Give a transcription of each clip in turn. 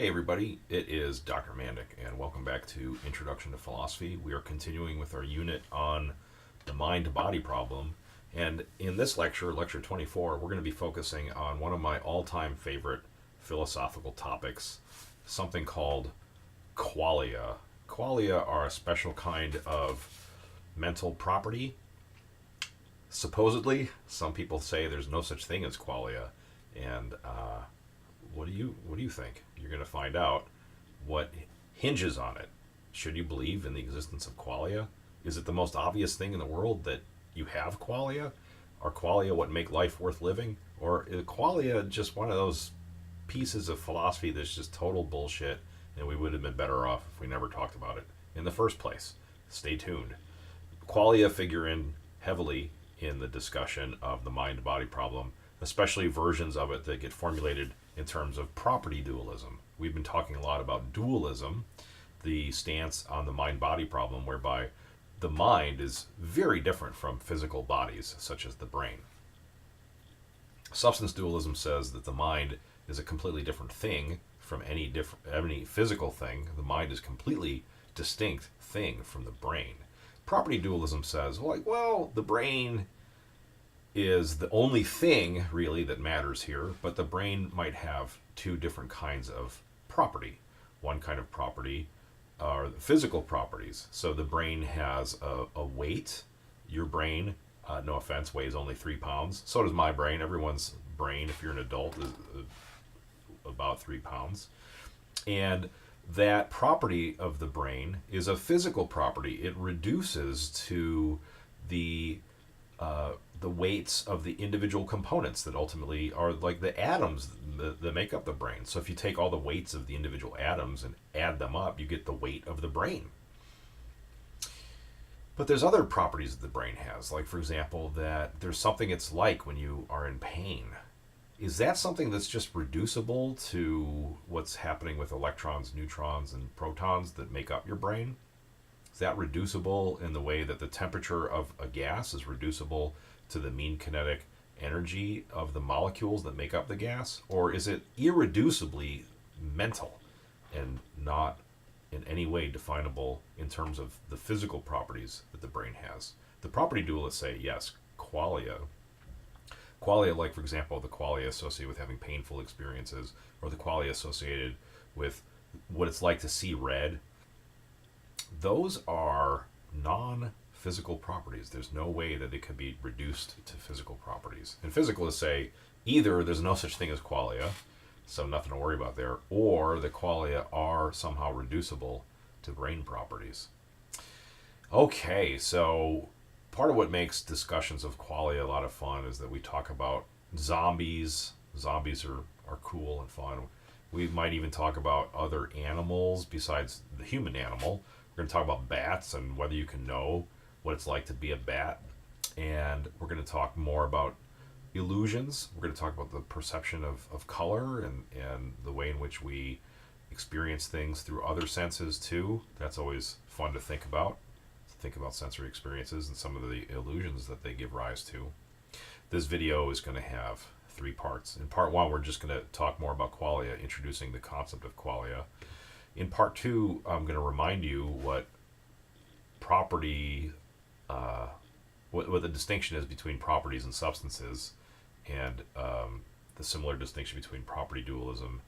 Hey everybody, it is Dr. Mandik, and welcome back to Introduction to Philosophy. We are continuing with our unit on the mind-body problem, and in this lecture, lecture 24, we're going to be focusing on one of my all-time favorite philosophical topics, something called qualia. Qualia are a special kind of mental property. Supposedly, some people say there's no such thing as qualia, and what do you think? You're going to find out what hinges on it. Should you believe in the existence of qualia? Is it the most obvious thing in the world that you have qualia? Are qualia what make life worth living? Or is qualia just one of those pieces of philosophy that's just total bullshit and we would have been better off if we never talked about it in the first place? Stay tuned. Qualia figure in heavily in the discussion of the mind-body problem, especially versions of it that get formulated in terms of property dualism. We've been talking a lot about dualism, the stance on the mind-body problem whereby the mind is very different from physical bodies, such as the brain. Substance dualism says that the mind is a completely different thing from any physical thing. The mind is a completely distinct thing from the brain. Property dualism says, well, the brain is the only thing really that matters here, but the brain might have two different kinds of property. One kind of property are the physical properties. So the brain has a weight. Your brain, no offense, weighs only 3 pounds. So does my brain. Everyone's brain, if you're an adult, is about 3 pounds. And that property of the brain is a physical property. It reduces to the weights of the individual components that ultimately are like the atoms that make up the brain. So if you take all the weights of the individual atoms and add them up, you get the weight of the brain. But there's other properties that the brain has, like for example, that there's something it's like when you are in pain. Is that something that's just reducible to what's happening with electrons, neutrons, and protons that make up your brain? Is that reducible in the way that the temperature of a gas is reducible to the mean kinetic energy of the molecules that make up the gas? Or is it irreducibly mental and not in any way definable in terms of the physical properties that the brain has? The property dualists say, yes, qualia. Qualia, like for example, the qualia associated with having painful experiences, or the qualia associated with what it's like to see red, those are non-physical properties. There's no way that they could be reduced to physical properties. And physicalists say either there's no such thing as qualia, so nothing to worry about there, or the qualia are somehow reducible to brain properties. Okay, so part of what makes discussions of qualia a lot of fun is that we talk about zombies. Zombies are cool and fun. We might even talk about other animals besides the human animal. We're going to talk about bats and whether you can know what it's like to be a bat. And we're going to talk more about illusions. We're going to talk about the perception of color and the way in which we experience things through other senses too. That's always fun to think about sensory experiences and some of the illusions that they give rise to. This video is going to have 3 parts. In part 1, we're just going to talk more about qualia, introducing the concept of qualia. In part 2, I'm going to remind you what property, what the distinction is between properties and substances, and the similar distinction between property dualism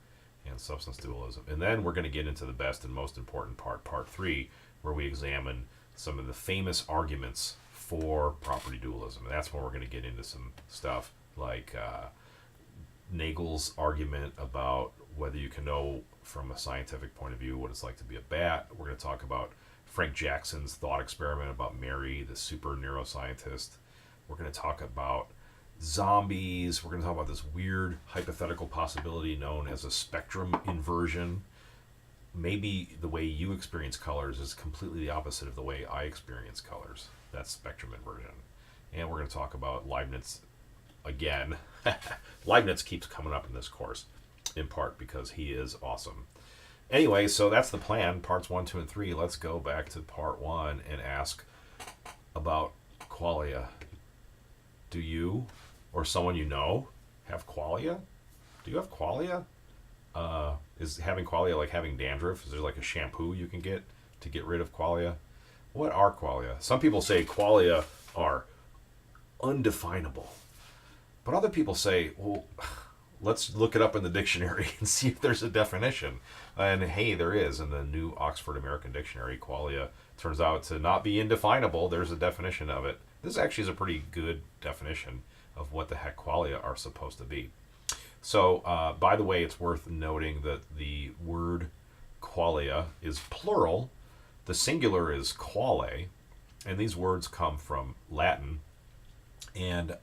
and substance dualism. And then we're going to get into the best and most important part, part 3, where we examine some of the famous arguments for property dualism. And that's when we're going to get into some stuff like Nagel's argument about whether you can know from a scientific point of view what it's like to be a bat. We're going to talk about Frank Jackson's thought experiment about Mary, the super neuroscientist. We're going to talk about zombies. We're going to talk about this weird hypothetical possibility known as a spectrum inversion. Maybe the way you experience colors is completely the opposite of the way I experience colors. That's spectrum inversion. And we're going to talk about Leibniz again. Leibniz keeps coming up in this course, in part because he is awesome. Anyway, so that's the plan, parts 1, 2, and 3. Let's go back to part 1 and ask about qualia. Do you or someone you know have qualia? Do you have qualia? Is having qualia like having dandruff? Is there like a shampoo you can get to get rid of qualia? What are qualia? Some people say qualia are undefinable. But other people say, well, let's look it up in the dictionary and see if there's a definition. And hey, there is. In the new Oxford American Dictionary, qualia turns out to not be indefinable. There's a definition of it. This actually is a pretty good definition of what the heck qualia are supposed to be. So, by the way, it's worth noting that the word qualia is plural. The singular is quale, and these words come from Latin, and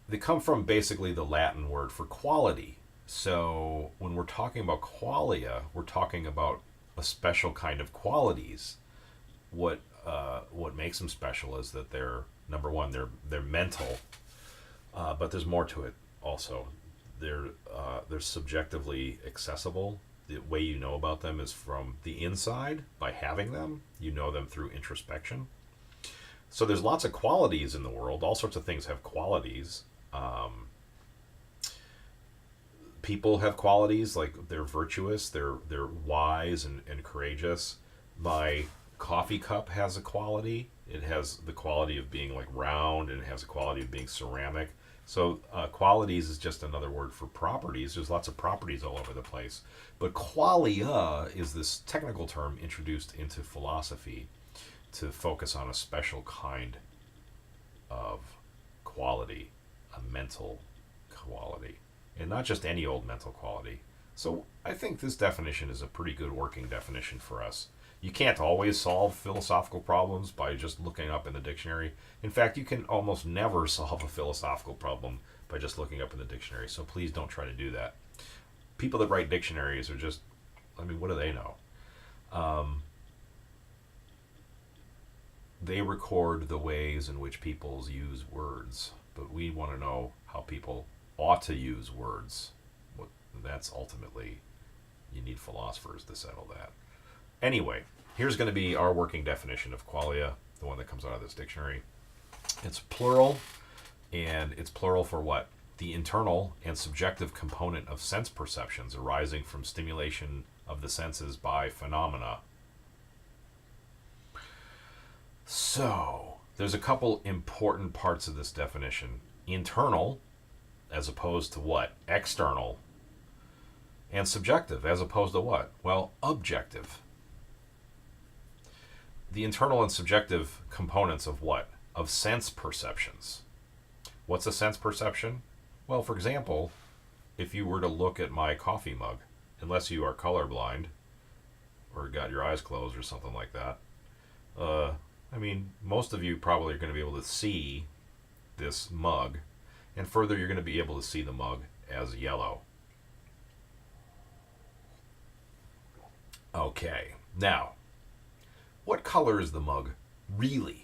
they come from basically the Latin word for quality. So when we're talking about qualia, we're talking about a special kind of qualities. What makes them special is that they're, number one, they're mental, but there's more to it also. They're subjectively accessible. The way you know about them is from the inside by having them. You know them through introspection. So there's lots of qualities in the world. All sorts of things have qualities. People have qualities, like they're virtuous, they're wise and courageous. My coffee cup has a quality. It has the quality of being like round, and it has a quality of being ceramic. So qualities is just another word for properties. There's lots of properties all over the place. But qualia is this technical term introduced into philosophy to focus on a special kind of quality, a mental quality, and not just any old mental quality. So I think this definition is a pretty good working definition for us. You can't always solve philosophical problems by just looking up in the dictionary. In fact, you can almost never solve a philosophical problem by just looking up in the dictionary. So please don't try to do that. People that write dictionaries are just, I mean, what do they know? They record the ways in which people use words, but we want to know how people ought to use words. That's ultimately, you need philosophers to settle that. Anyway, here's going to be our working definition of qualia, the one that comes out of this dictionary. It's plural, and it's plural for what? The internal and subjective component of sense perceptions arising from stimulation of the senses by phenomena. So, there's a couple important parts of this definition. Internal, as opposed to what? External. And subjective, as opposed to what? Well, objective. The internal and subjective components of what? Of sense perceptions. What's a sense perception? Well, for example, if you were to look at my coffee mug, unless you are colorblind or got your eyes closed or something like that, I mean, most of you probably are going to be able to see this mug, and further, you're going to be able to see the mug as yellow. Okay, now, what color is the mug really?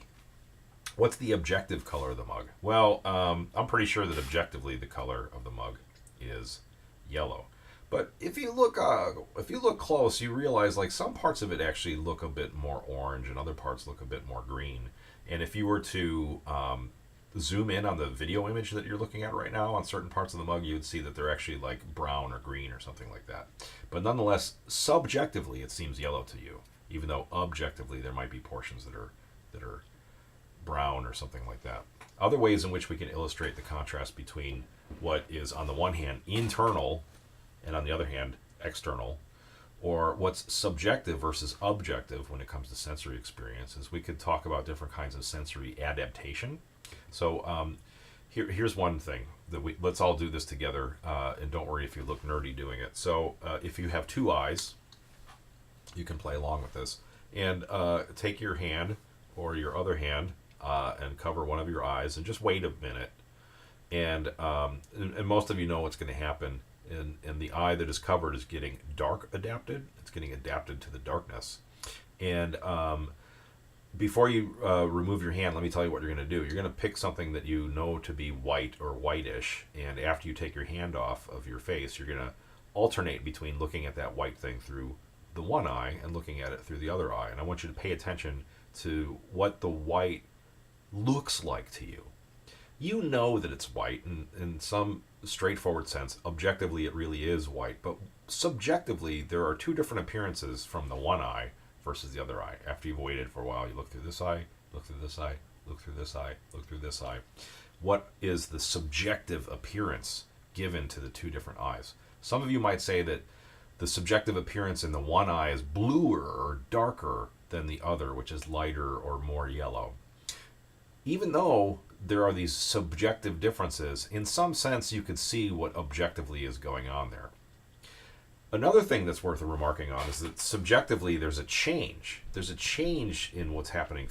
What's the objective color of the mug? Well, I'm pretty sure that objectively the color of the mug is yellow. But if you look close, you realize like some parts of it actually look a bit more orange, and other parts look a bit more green. And if you were to zoom in on the video image that you're looking at right now on certain parts of the mug, you would see that they're actually like brown or green or something like that. But nonetheless, subjectively, it seems yellow to you, even though objectively there might be portions that are brown or something like that. Other ways in which we can illustrate the contrast between what is on the one hand internal and on the other hand external, or what's subjective versus objective when it comes to sensory experiences, we could talk about different kinds of sensory adaptation. So here's one thing that let's all do this together, and don't worry if you look nerdy doing it. So if you have two eyes, you can play along with this, and take your hand or your other hand and cover one of your eyes, and just wait a minute. And most of you know what's going to happen. And the eye that is covered is getting dark adapted. It's getting adapted to the darkness. And before you remove your hand, let me tell you what you're going to do. You're going to pick something that you know to be white or whitish, and after you take your hand off of your face, you're going to alternate between looking at that white thing through the one eye and looking at it through the other eye. And I want you to pay attention to what the white looks like to you. You know that it's white, and some straightforward sense, objectively it really is white, but subjectively there are two different appearances from the one eye versus the other eye. After you've waited for a while, you look through this eye, look through this eye, look through this eye, look through this eye. What is the subjective appearance given to the two different eyes? Some of you might say that the subjective appearance in the one eye is bluer or darker than the other, which is lighter or more yellow. Even though there are these subjective differences, in some sense you could see what objectively is going on there. Another thing that's worth remarking on is that subjectively there's a change. There's a change in what's happening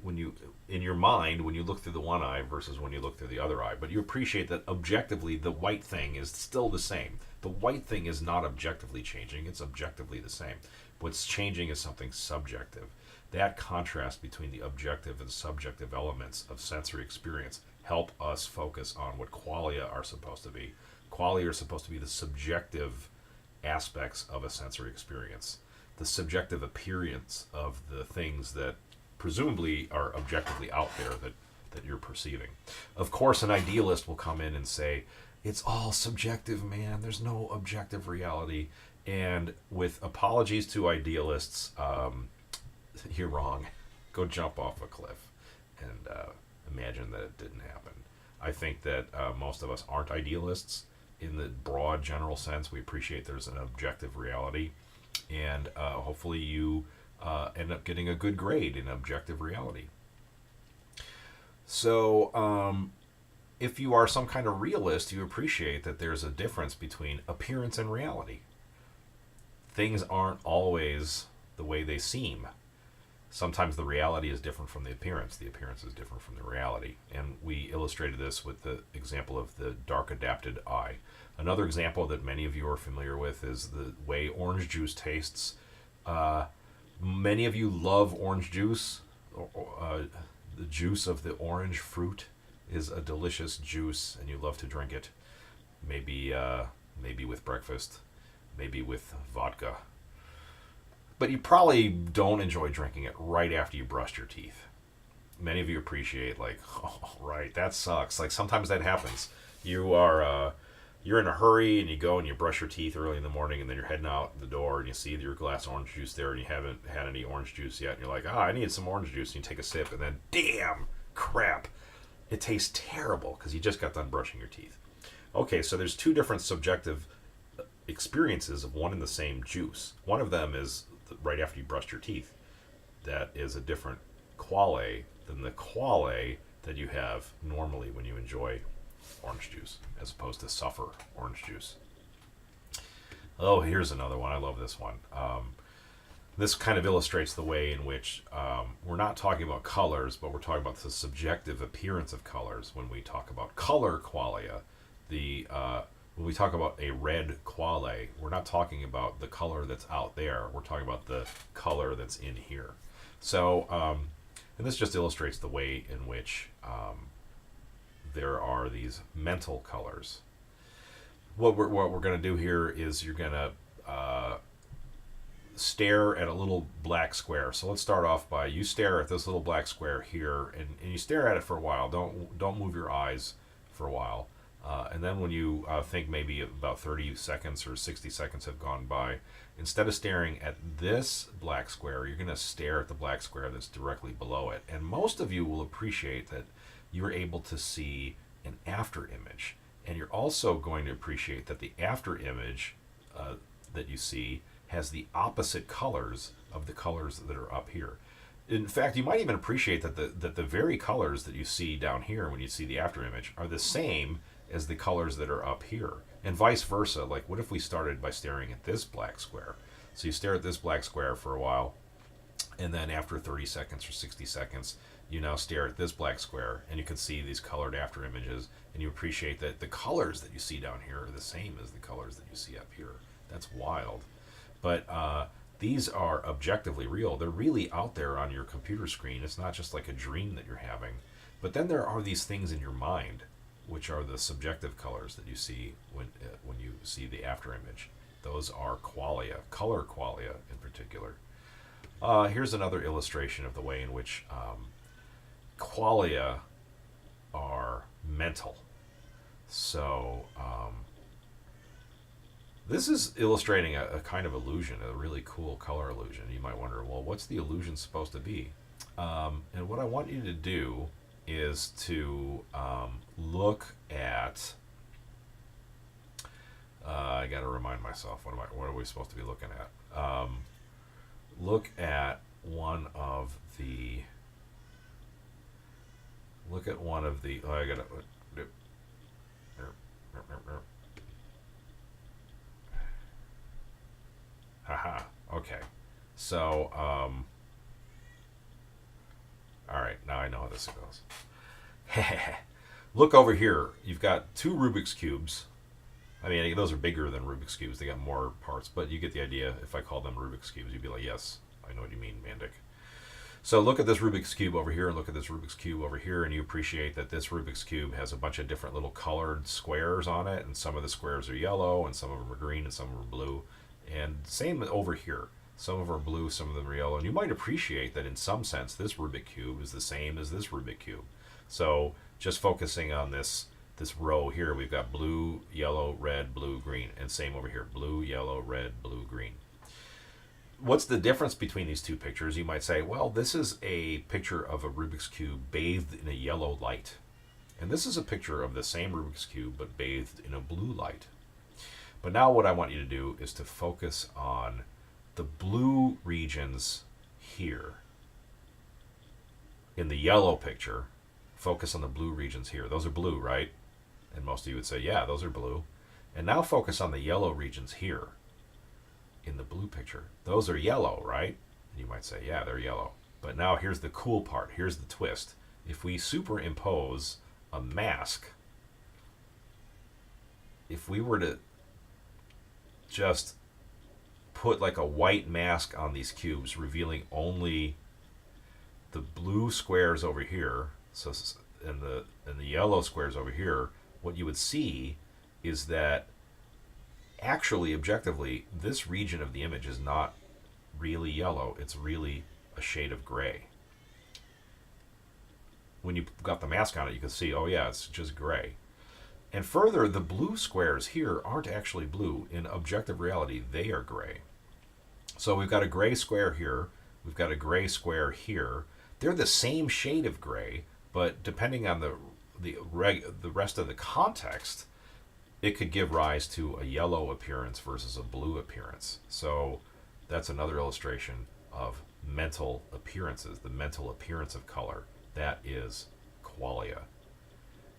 when you, in your mind, when you look through the one eye versus when you look through the other eye. But you appreciate that objectively the white thing is still the same. The white thing is not objectively changing, it's objectively the same. What's changing is something subjective. That contrast between the objective and subjective elements of sensory experience help us focus on what qualia are supposed to be. Qualia are supposed to be the subjective aspects of a sensory experience, the subjective appearance of the things that presumably are objectively out there that you're perceiving. Of course, an idealist will come in and say, it's all subjective, man. There's no objective reality. And with apologies to idealists, you're wrong. Go jump off a cliff and imagine that it didn't happen. I think that most of us aren't idealists in the broad general sense. We appreciate there's an objective reality, and hopefully you end up getting a good grade in objective reality. So if you are some kind of realist, you appreciate that there's a difference between appearance and reality. Things aren't always the way they seem. Sometimes the reality is different from the appearance. The appearance is different from the reality. And we illustrated this with the example of the dark adapted eye. Another example that many of you are familiar with is the way orange juice tastes. Many of you love orange juice. The juice of the orange fruit is a delicious juice, and you love to drink it. Maybe with breakfast, maybe with vodka. But you probably don't enjoy drinking it right after you brushed your teeth. Many of you appreciate, like, oh, right, that sucks. Like, sometimes that happens. You're in a hurry, and you go and you brush your teeth early in the morning, and then you're heading out the door, and you see your glass of orange juice there, and you haven't had any orange juice yet, and you're like, I need some orange juice, and you take a sip, and then, damn, crap, it tastes terrible, because you just got done brushing your teeth. Okay, so there's two different subjective experiences of one and the same juice. One of them is right after you brushed your teeth. That is a different quale than the quale that you have normally when you enjoy orange juice, as opposed to suffer orange juice. Oh, here's another one. I love this one. This kind of illustrates the way in which we're not talking about colors, but we're talking about the subjective appearance of colors when we talk about color qualia. When we talk about a red quale, we're not talking about the color that's out there. We're talking about the color that's in here. So, and this just illustrates the way in which there are these mental colors. What we're going to do here is you're going to stare at a little black square. So let's start off by you stare at this little black square here, and you stare at it for a while. Don't move your eyes for a while. And then when you think maybe about 30 seconds or 60 seconds have gone by, instead of staring at this black square, you're going to stare at the black square that's directly below it. And most of you will appreciate that you're able to see an after image. And you're also going to appreciate that the after image that you see has the opposite colors of the colors that are up here. In fact, you might even appreciate that the very colors that you see down here when you see the after image are the same as the colors that are up here, and vice versa. Like, what if we started by staring at this black square? So you stare at this black square for a while, and then after 30 seconds or 60 seconds, you now stare at this black square, and you can see these colored after images, and you appreciate that the colors that you see down here are the same as the colors that you see up here. That's wild. But these are objectively real. They're really out there on your computer screen. It's not just like a dream that you're having. But then there are these things in your mind, which are the subjective colors that you see when you see the after image. Those are qualia, color qualia in particular. Here's another illustration of the way in which qualia are mental. So this is illustrating a kind of illusion, a really cool color illusion. You might wonder, well, what's the illusion supposed to be? And what I want you to do is to look at. I got to remind myself. What are we supposed to be looking at? Look at one of the. Look at one of the. Oh, I got to. Haha. Okay. So, all right. Now I know how this goes. Look over here. You've got two Rubik's cubes. I mean, those are bigger than Rubik's cubes. They got more parts, but you get the idea. If I called them Rubik's cubes, you'd be like, "Yes, I know what you mean, Mandik." So look at this Rubik's Cube over here and look at this Rubik's Cube over here, and you appreciate that this Rubik's Cube has a bunch of different little colored squares on it, and some of the squares are yellow, and some of them are green, and some of them are blue. And same over here. Some of them are blue, some of them are yellow. And you might appreciate that in some sense this Rubik Cube is the same as this Rubik Cube. So just focusing on this row here, we've got blue, yellow, red, blue, green. And same over here, blue, yellow, red, blue, green. What's the difference between these two pictures? You might say, well, this is a picture of a Rubik's Cube bathed in a yellow light. And this is a picture of the same Rubik's Cube, but bathed in a blue light. But now what I want you to do is to focus on the blue regions here. In the yellow picture, focus on the blue regions here. Those are blue, right? And most of you would say, yeah, those are blue. And now focus on the yellow regions here. In the blue picture, those are yellow, right? And you might say, yeah, they're yellow. But now here's the cool part. Here's the twist. If we superimpose a mask, if we were to just put like a white mask on these cubes, revealing only the blue squares over here, so and the yellow squares over here, what you would see is that actually, objectively, this region of the image is not really yellow. It's really a shade of gray. When you got the mask on it, you can see, oh yeah, it's just gray. And further, the blue squares here aren't actually blue. In objective reality, they are gray. So we've got a gray square here. We've got a gray square here. They're the same shade of gray, but depending on the rest of the context, it could give rise to a yellow appearance versus a blue appearance. So that's another illustration of mental appearances, the mental appearance of color. That is qualia,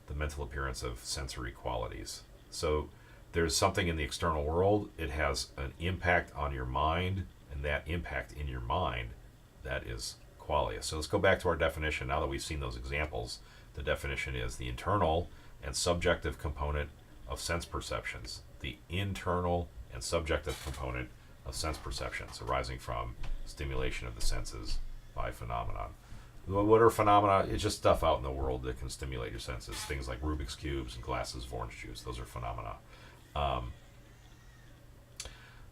the mental appearance of sensory qualities. So there's something in the external world, it has an impact on your mind, and that impact in your mind, that is qualia. So let's go back to our definition. Now that we've seen those examples, the definition is the internal and subjective component of sense perceptions, the internal and subjective component of sense perceptions arising from stimulation of the senses by phenomenon. What are phenomena? It's just stuff out in the world that can stimulate your senses. Things like Rubik's Cubes and glasses of orange juice. Those are phenomena.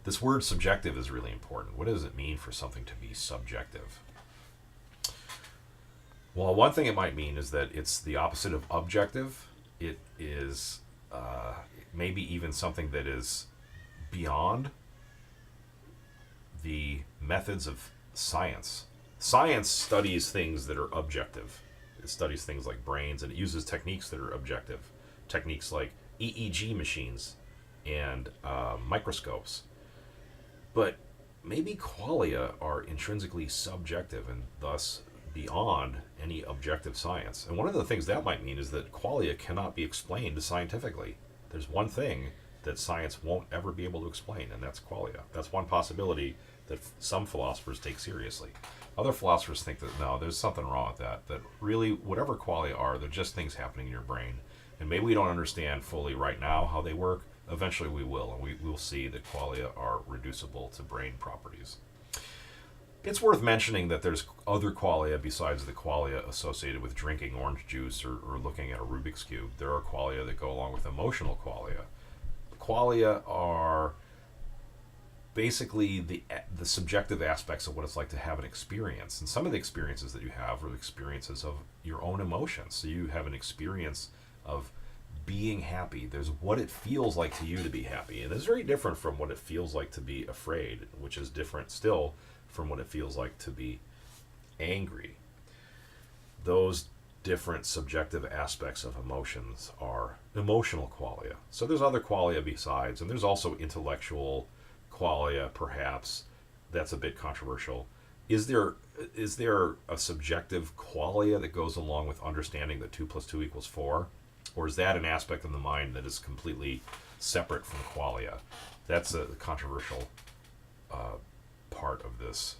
This word subjective is really important. What does it mean for something to be subjective? Well, one thing it might mean is that it's the opposite of objective. It is maybe even something that is beyond the methods of science. Science studies things that are objective. It studies things like brains, and it uses techniques that are objective. Techniques like EEG machines and microscopes. But maybe qualia are intrinsically subjective and thus beyond any objective science. And one of the things that might mean is that qualia cannot be explained scientifically. There's one thing that science won't ever be able to explain, and that's qualia. That's one possibility that some philosophers take seriously. Other philosophers think that no, there's something wrong with that, that really whatever qualia are, they're just things happening in your brain. And maybe we don't understand fully right now how they work. Eventually we will, and we will see that qualia are reducible to brain properties. It's worth mentioning that there's other qualia besides the qualia associated with drinking orange juice or looking at a Rubik's Cube. There are qualia that go along with emotional qualia. Qualia are basically the subjective aspects of what it's like to have an experience. And some of the experiences that you have are experiences of your own emotions. So you have an experience of being happy. There's what it feels like to you to be happy. And it's very different from what it feels like to be afraid, which is different still from what it feels like to be angry. Those different subjective aspects of emotions are emotional qualia. So there's other qualia besides, and there's also intellectual qualia, perhaps. That's a bit controversial. Is there a subjective qualia that goes along with understanding that 2 plus 2 equals 4? Or is that an aspect of the mind that is completely separate from qualia? That's a controversial part of this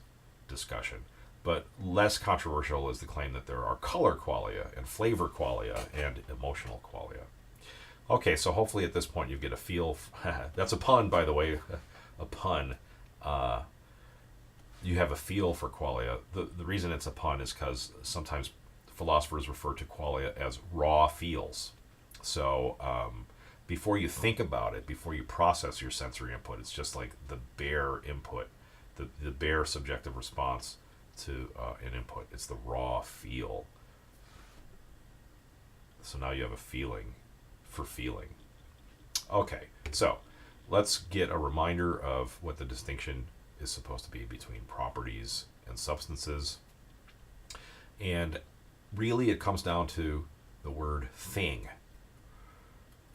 discussion. But less controversial is the claim that there are color qualia and flavor qualia and emotional qualia. Okay, so hopefully at this point you get a feel. That's a pun, by the way. A pun. You have a feel for qualia. The reason it's a pun is because sometimes philosophers refer to qualia as raw feels. So before you think about it, before you process your sensory input, it's just like the bare input, the bare subjective response to an input. It's the raw feel. So now you have a feeling for feeling. Okay, so let's get a reminder of what the distinction is supposed to be between properties and substances. And really it comes down to the word thing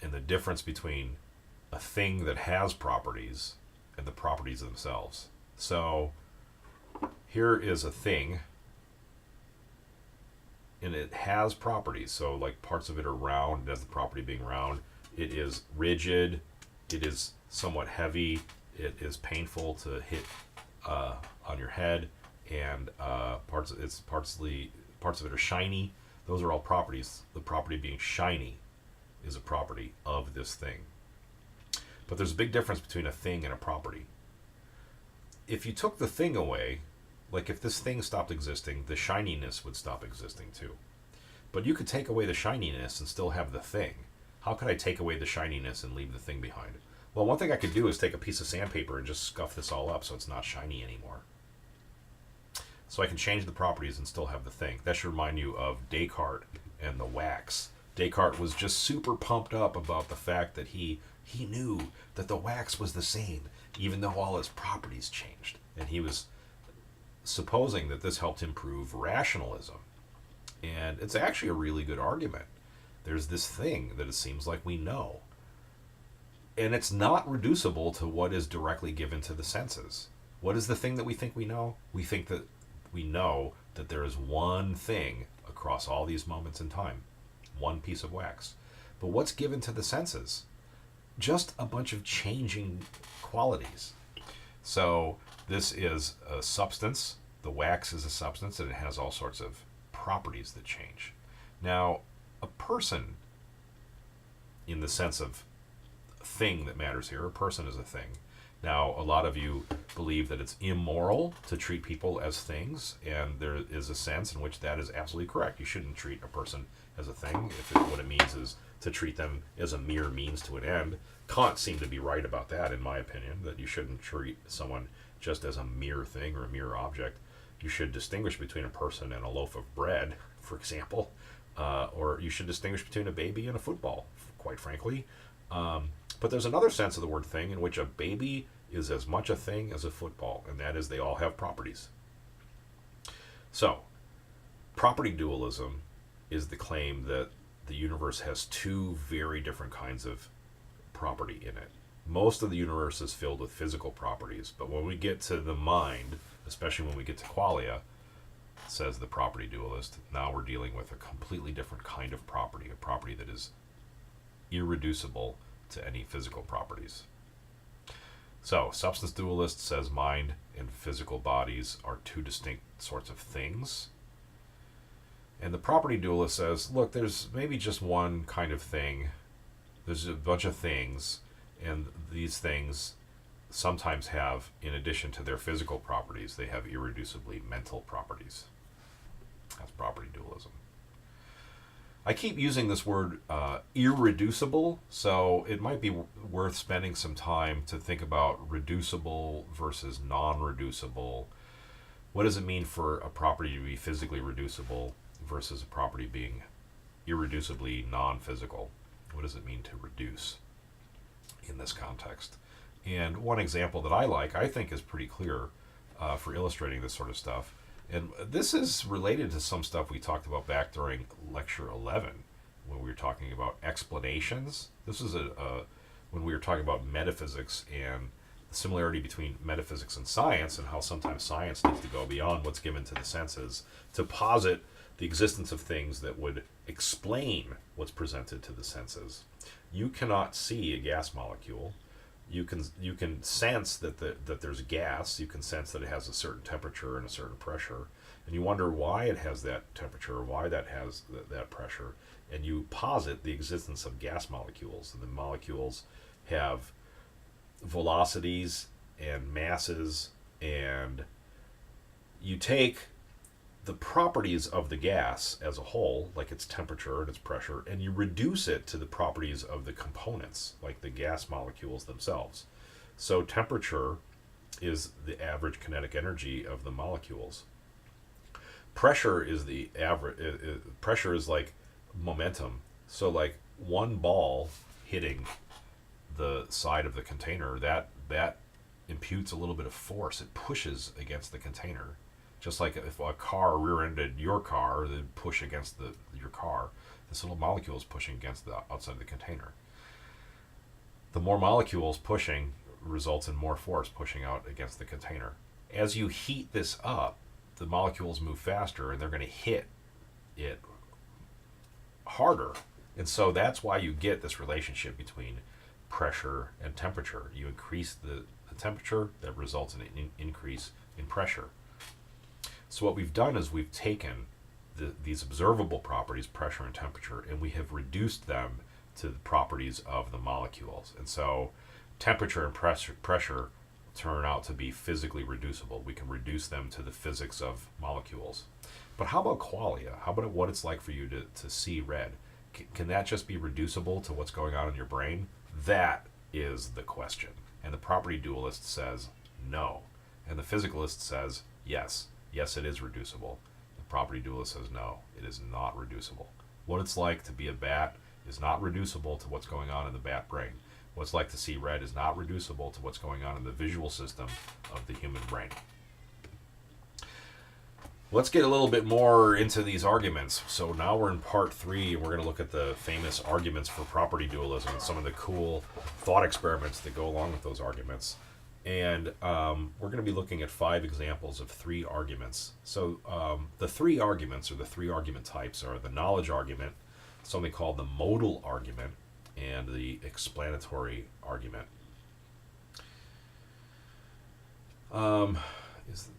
and the difference between a thing that has properties and the properties themselves. So here is a thing, and it has properties. So like parts of it are round, it has the property being round. It is rigid, it is somewhat heavy, it is painful to hit on your head, and parts of it are shiny. Those are all properties. The property being shiny is a property of this thing. But there's a big difference between a thing and a property. If you took the thing away, like if this thing stopped existing, the shininess would stop existing too. But you could take away the shininess and still have the thing. How could I take away the shininess and leave the thing behind? Well, one thing I could do is take a piece of sandpaper and just scuff this all up so it's not shiny anymore. So I can change the properties and still have the thing. That should remind you of Descartes and the wax. Descartes was just super pumped up about the fact that he knew that the wax was the same, even though all its properties changed. And he was supposing that this helped improve rationalism. And it's actually a really good argument. There's this thing that it seems like we know. And it's not reducible to what is directly given to the senses. What is the thing that we think we know? We think that we know that there is one thing across all these moments in time. One piece of wax. But what's given to the senses? Just a bunch of changing qualities. So this is a substance. The wax is a substance, and it has all sorts of properties that change. Now, a person, in the sense of thing that matters here, a person is a thing. Now, a lot of you believe that it's immoral to treat people as things, and there is a sense in which that is absolutely correct. You shouldn't treat a person as a thing if what it means is to treat them as a mere means to an end. Kant seemed to be right about that, in my opinion, that you shouldn't treat someone just as a mere thing or a mere object. You should distinguish between a person and a loaf of bread, for example, or you should distinguish between a baby and a football, quite frankly. But there's another sense of the word thing in which a baby is as much a thing as a football, and that is they all have properties. So, property dualism is the claim that the universe has two very different kinds of property in it. Most of the universe is filled with physical properties, but when we get to the mind, especially when we get to qualia, says the property dualist, now we're dealing with a completely different kind of property, a property that is irreducible to any physical properties. So, substance dualist says mind and physical bodies are two distinct sorts of things. And the property dualist says, look, there's maybe just one kind of thing. There's a bunch of things, and these things sometimes have, in addition to their physical properties, they have irreducibly mental properties. That's property dualism. I keep using this word irreducible, so it might be worth spending some time to think about reducible versus non-reducible. What does it mean for a property to be physically reducible versus a property being irreducibly non-physical? What does it mean to reduce in this context? And one example that I think is pretty clear for illustrating this sort of stuff. And this is related to some stuff we talked about back during lecture 11 when we were talking about explanations. This is when we were talking about metaphysics and the similarity between metaphysics and science, and how sometimes science needs to go beyond what's given to the senses to posit the existence of things that would explain what's presented to the senses. You cannot see a gas molecule. You can sense that there's gas. You can sense that it has a certain temperature and a certain pressure, and you wonder why it has that temperature, or why that has that pressure, and you posit the existence of gas molecules. And the molecules have velocities and masses, and you take the properties of the gas as a whole, like its temperature and its pressure, and you reduce it to the properties of the components, like the gas molecules themselves. So temperature is the average kinetic energy of the molecules. Pressure is the average. Pressure is like momentum. So like one ball hitting the side of the container, that imputes a little bit of force. It pushes against the container. Just like if a car rear-ended your car, they'd push against your car. This little molecule is pushing against the outside of the container. The more molecules pushing results in more force pushing out against the container. As you heat this up, the molecules move faster, and they're going to hit it harder. And so that's why you get this relationship between pressure and temperature. You increase the temperature, that results in an increase in pressure. So what we've done is we've taken these observable properties, pressure and temperature, and we have reduced them to the properties of the molecules. And so temperature and pressure turn out to be physically reducible. We can reduce them to the physics of molecules. But how about qualia? How about what it's like for you to see red? Can that just be reducible to what's going on in your brain? That is the question. And the property dualist says no. And the physicalist says yes. Yes, it is reducible. The property dualist says no, it is not reducible. What it's like to be a bat is not reducible to what's going on in the bat brain. What it's like to see red is not reducible to what's going on in the visual system of the human brain. Let's get a little bit more into these arguments. So now we're in part 3, and we're going to look at the famous arguments for property dualism and some of the cool thought experiments that go along with those arguments. And we're going to be looking at 5 examples of 3 arguments. So the 3 arguments, or the 3 argument types, are the knowledge argument, something called the modal argument, and the explanatory argument.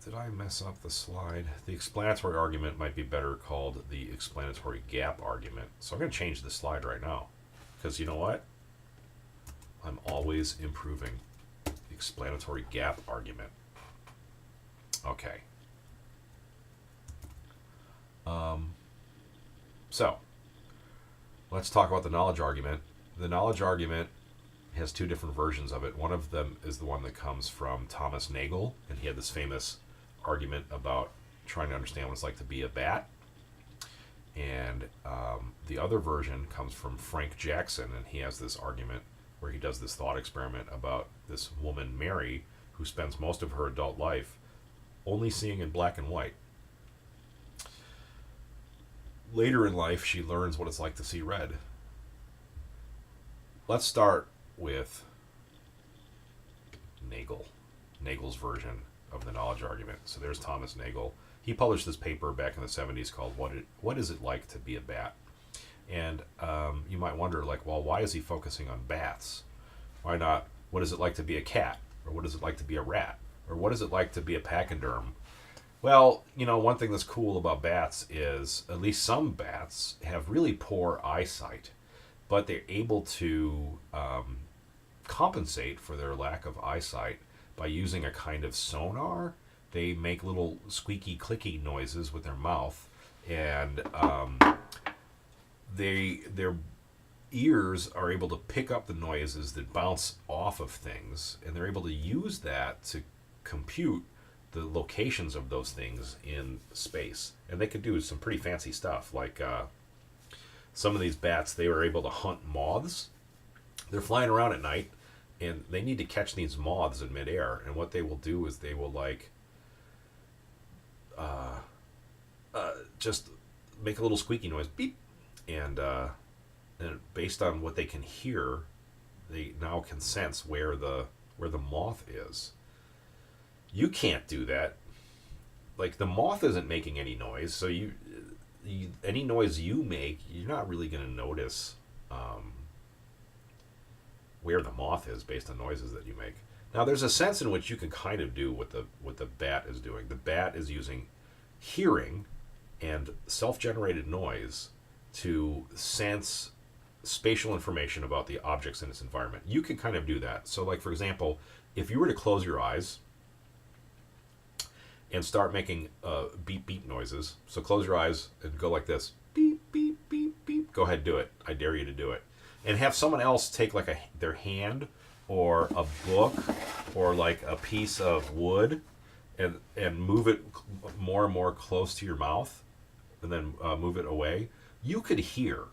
Did I mess up the slide? The explanatory argument might be better called the explanatory gap argument. So I'm going to change the slide right now, because you know what? I'm always improving. Explanatory gap argument. Okay. So let's talk about the knowledge argument. The knowledge argument has 2 different versions of it. One of them is the one that comes from Thomas Nagel, and he had this famous argument about trying to understand what it's like to be a bat. And the other version comes from Frank Jackson, and he has this argument where he does this thought experiment about this woman, Mary, who spends most of her adult life only seeing in black and white. Later in life, she learns what it's like to see red. Let's start with Nagel's version of the knowledge argument. So there's Thomas Nagel. He published this paper back in the 70s called What Is It Like to Be a Bat? And you might wonder, like, well, why is he focusing on bats? Why not, what is it like to be a cat? Or what is it like to be a rat? Or what is it like to be a pachyderm? Well, you know, one thing that's cool about bats is at least some bats have really poor eyesight, but they're able to compensate for their lack of eyesight by using a kind of sonar. They make little squeaky, clicky noises with their mouth, and their ears are able to pick up the noises that bounce off of things, and they're able to use that to compute the locations of those things in space. And they could do some pretty fancy stuff, like some of these bats, they were able to hunt moths. They're flying around at night, and they need to catch these moths in midair. And what they will do is they will just make a little squeaky noise, beep, and based on what they can hear, they now can sense where the moth is. You can't do that. Like, the moth isn't making any noise, so you any noise you make, you're not really going to notice where the moth is based on noises that you make. Now, there's a sense in which you can kind of do what the bat is doing. The bat is using hearing and self-generated noise to sense spatial information about the objects in its environment. You can kind of do that. So, like, for example, if you were to close your eyes and start making beep beep noises, so close your eyes and go like this, beep beep beep beep. Go ahead, do it. I dare you to do it. And have someone else take like their hand or a book or like a piece of wood and move it more and more close to your mouth, and then move it away. You could hear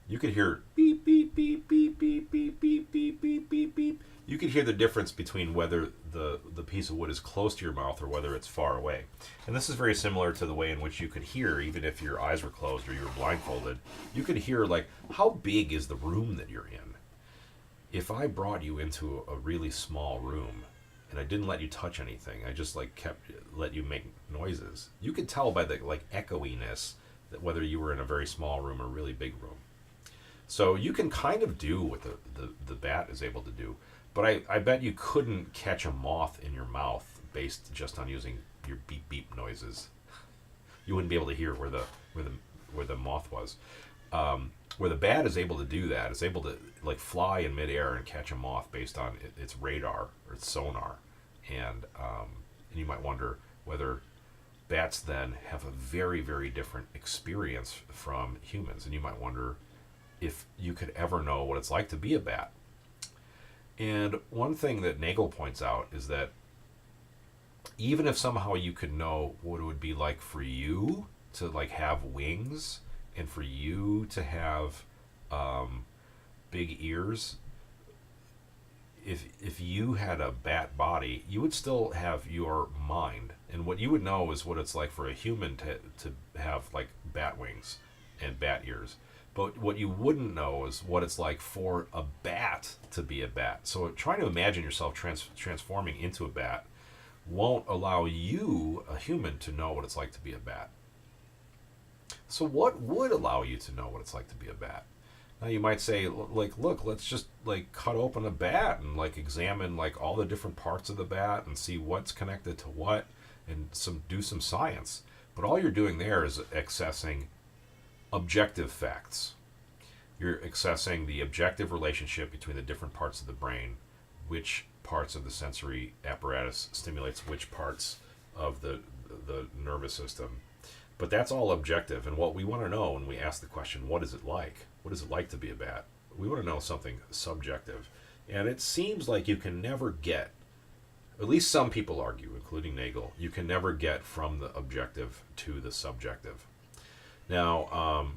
beep beep beep beep beep beep beep beep beep beep beep. You could hear the difference between whether the piece of wood is close to your mouth or whether it's far away. And this is very similar to the way in which you could hear, even if your eyes were closed or you were blindfolded. You could hear, like, how big is the room that you're in? If I brought you into a really small room and I didn't let you touch anything, I just let you make noises, you could tell by the like echoiness that whether you were in a very small room or a really big room. So you can kind of do what the bat is able to do. But I bet you couldn't catch a moth in your mouth based just on using your beep beep noises. You wouldn't be able to hear where the moth was. Where the bat is able to do that, it's able to like fly in midair and catch a moth based on its radar or its sonar. And you might wonder whether bats then have a very, very different experience from humans. And you might wonder if you could ever know what it's like to be a bat. And one thing that Nagel points out is that even if somehow you could know what it would be like for you to like have wings and for you to have big ears, if you had a bat body, you would still have your mind. And what you would know is what it's like for a human to have like bat wings and bat ears. But what you wouldn't know is what it's like for a bat to be a bat. So trying to imagine yourself transforming into a bat won't allow you, a human, to know what it's like to be a bat. So what would allow you to know what it's like to be a bat? Now you might say, like, look, let's just like cut open a bat and like examine like all the different parts of the bat and see what's connected to what and do some science. But all you're doing there is accessing objective facts. You're accessing the objective relationship between the different parts of the brain, which parts of the sensory apparatus stimulates which parts of the nervous system. But that's all objective, and what we want to know when we ask the question, what is it like? What is it like to be a bat? We want to know something subjective. And it seems like you can never get, at least some people argue, including Nagel, you can never get from the objective to the subjective. Now,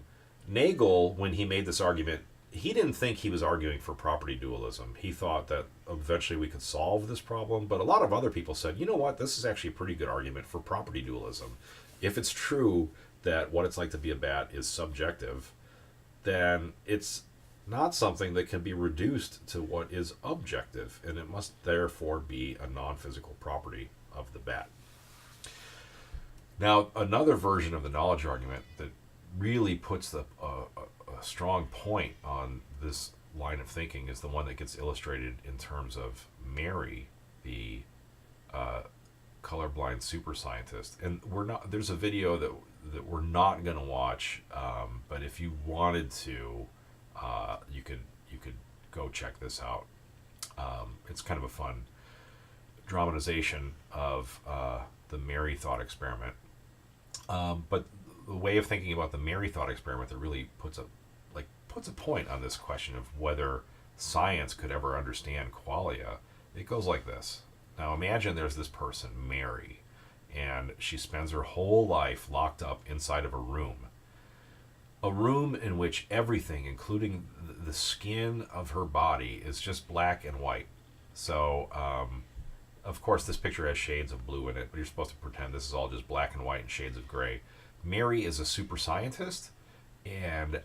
Nagel, when he made this argument, he didn't think he was arguing for property dualism. He thought that eventually we could solve this problem, but a lot of other people said, you know what, this is actually a pretty good argument for property dualism. If it's true that what it's like to be a bat is subjective, then it's not something that can be reduced to what is objective, and it must therefore be a non-physical property of the bat. Now, another version of the knowledge argument that really puts a strong point on this line of thinking is the one that gets illustrated in terms of Mary, the colorblind super scientist. And there's a video that we're not going to watch, but if you wanted to, you could go check this out. It's kind of a fun dramatization of the Mary thought experiment. But the way of thinking about the Mary thought experiment that really puts a point on this question of whether science could ever understand qualia, it goes like this. Now imagine there's this person, Mary, and she spends her whole life locked up inside of a room. A room in which everything, including the skin of her body, is just black and white. So, of course, this picture has shades of blue in it, but you're supposed to pretend this is all just black and white and shades of gray. Mary is a super scientist, and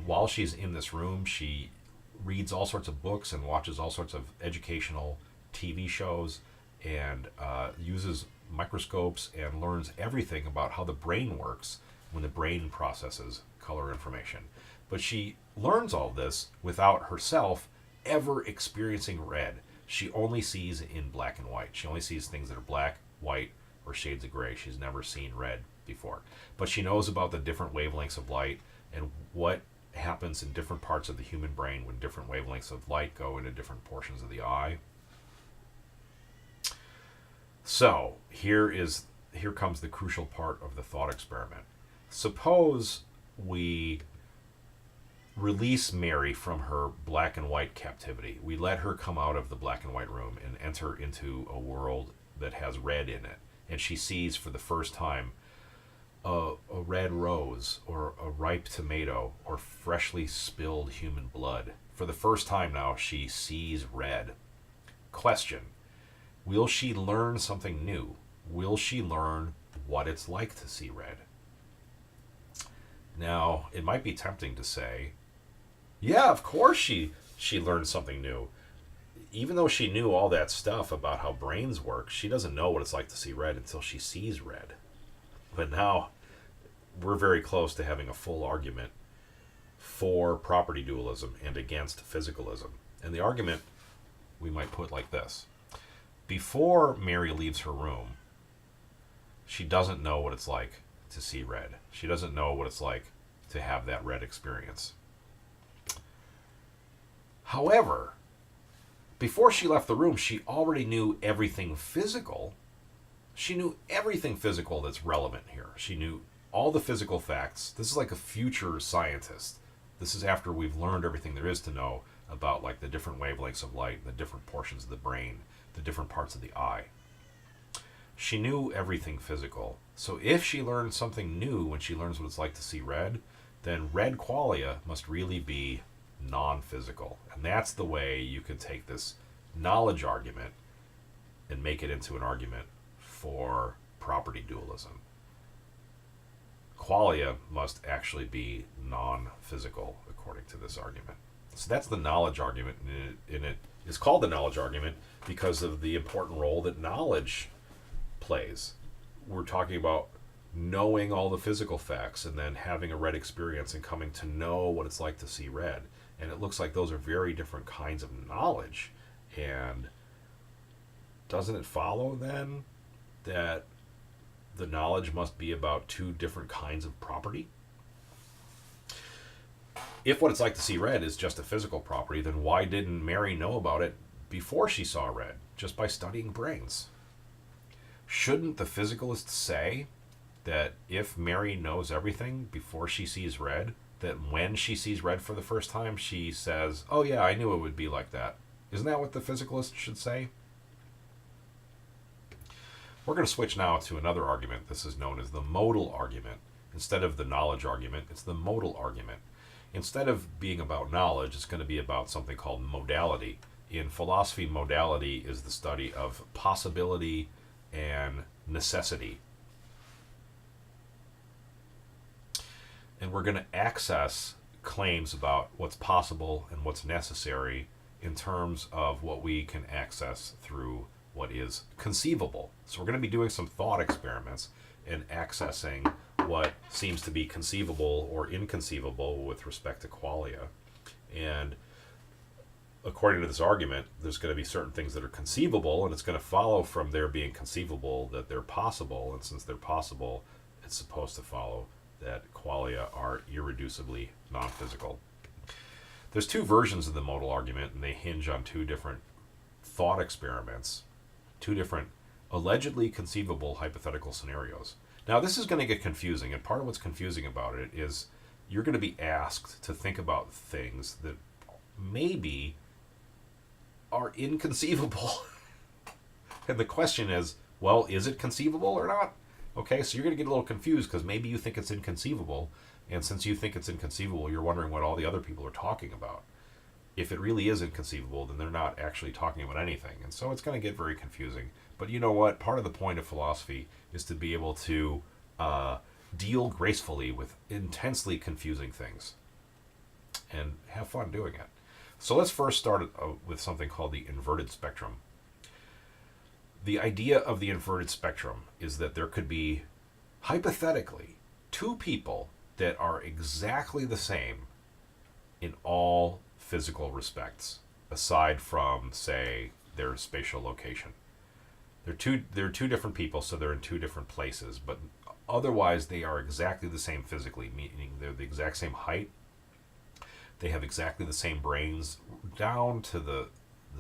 while she's in this room, she reads all sorts of books and watches all sorts of educational TV shows and uses microscopes and learns everything about how the brain works when the brain processes color information. But she learns all this without herself ever experiencing red. She only sees in black and white. She only sees things that are black, white, or shades of gray. She's never seen red before. But she knows about the different wavelengths of light and what happens in different parts of the human brain when different wavelengths of light go into different portions of the eye. So here comes the crucial part of the thought experiment. Suppose we release Mary from her black and white captivity. We let her come out of the black and white room and enter into a world that has red in it. And she sees for the first time a red rose or a ripe tomato or freshly spilled human blood. For the first time now, she sees red. Question: will she learn something new? Will she learn what it's like to see red? Now, it might be tempting to say, yeah, of course she learned something new. Even though she knew all that stuff about how brains work, she doesn't know what it's like to see red until she sees red. But now, we're very close to having a full argument for property dualism and against physicalism. And the argument we might put like this. Before Mary leaves her room, she doesn't know what it's like to see red. She doesn't know what it's like to have that red experience. However, before she left the room, she already knew everything physical. She knew everything physical that's relevant here. She knew all the physical facts. This is like a future scientist. This is after we've learned everything there is to know about like the different wavelengths of light, the different portions of the brain, the different parts of the eye. She knew everything physical. So if she learns something new when she learns what it's like to see red, then red qualia must really be non-physical. And that's the way you can take this knowledge argument and make it into an argument for property dualism. Qualia must actually be non-physical according to this argument. So that's the knowledge argument, and it is called the knowledge argument because of the important role that knowledge plays. We're talking about knowing all the physical facts and then having a red experience and coming to know what it's like to see red. And it looks like those are very different kinds of knowledge. And doesn't it follow then that the knowledge must be about two different kinds of property? If what it's like to see red is just a physical property, then why didn't Mary know about it before she saw red, just by studying brains? Shouldn't the physicalists say that if Mary knows everything before she sees red, that when she sees red for the first time, she says, oh yeah, I knew it would be like that? Isn't that what the physicalists should say? We're going to switch now to another argument. This is known as the modal argument. Instead of the knowledge argument, it's the modal argument. Instead of being about knowledge, it's going to be about something called modality. In philosophy, modality is the study of possibility and necessity. And we're going to access claims about what's possible and what's necessary in terms of what we can access through what is conceivable. So we're going to be doing some thought experiments and accessing what seems to be conceivable or inconceivable with respect to qualia. And according to this argument, there's going to be certain things that are conceivable, and it's going to follow from their being conceivable that they're possible. And since they're possible, it's supposed to follow that qualia are irreducibly non-physical. There's two versions of the modal argument, and they hinge on two different thought experiments, two different allegedly conceivable hypothetical scenarios. Now, this is going to get confusing, and part of what's confusing about it is you're going to be asked to think about things that maybe are inconceivable. And the question is, well, is it conceivable or not? Okay, so you're going to get a little confused because maybe you think it's inconceivable, And since you think it's inconceivable, you're wondering what all the other people are talking about. If it really is inconceivable, then they're not actually talking about anything. And so it's going to get very confusing. But you know what? Part of the point of philosophy is to be able to deal gracefully with intensely confusing things and have fun doing it. So let's first start with something called the inverted spectrum. The idea of the inverted spectrum is that there could be, hypothetically, two people that are exactly the same in all physical respects, aside from, say, their spatial location. They're two different people, so they're in two different places, but otherwise they are exactly the same physically, meaning they're the exact same height. They have exactly the same brains down to the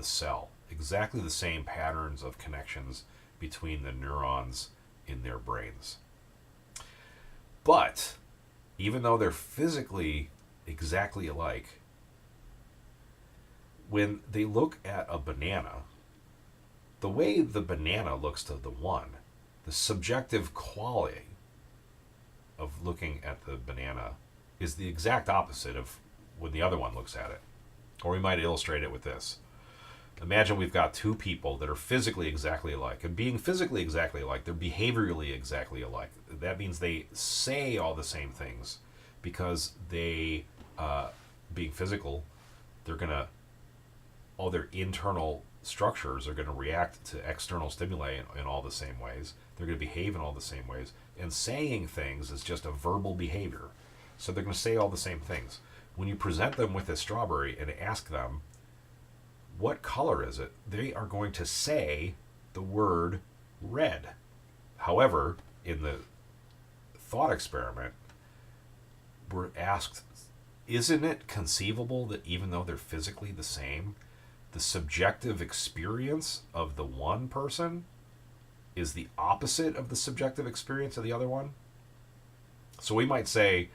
cell, exactly the same patterns of connections between the neurons in their brains. But even though they're physically exactly alike, when they look at a banana, the way the banana looks to the one, the subjective quality of looking at the banana is the exact opposite of when the other one looks at it. Or we might illustrate it with this. Imagine we've got two people that are physically exactly alike. And being physically exactly alike, they're behaviorally exactly alike. That means they say all the same things because they, being physical, they're going to, all their internal structures are going to react to external stimuli in all the same ways. They're going to behave in all the same ways. And saying things is just a verbal behavior. So they're going to say all the same things. When you present them with a strawberry and ask them, what color is it? They are going to say the word red. However, in the thought experiment, we're asked, isn't it conceivable that even though they're physically the same, the subjective experience of the one person is the opposite of the subjective experience of the other one? So we might say,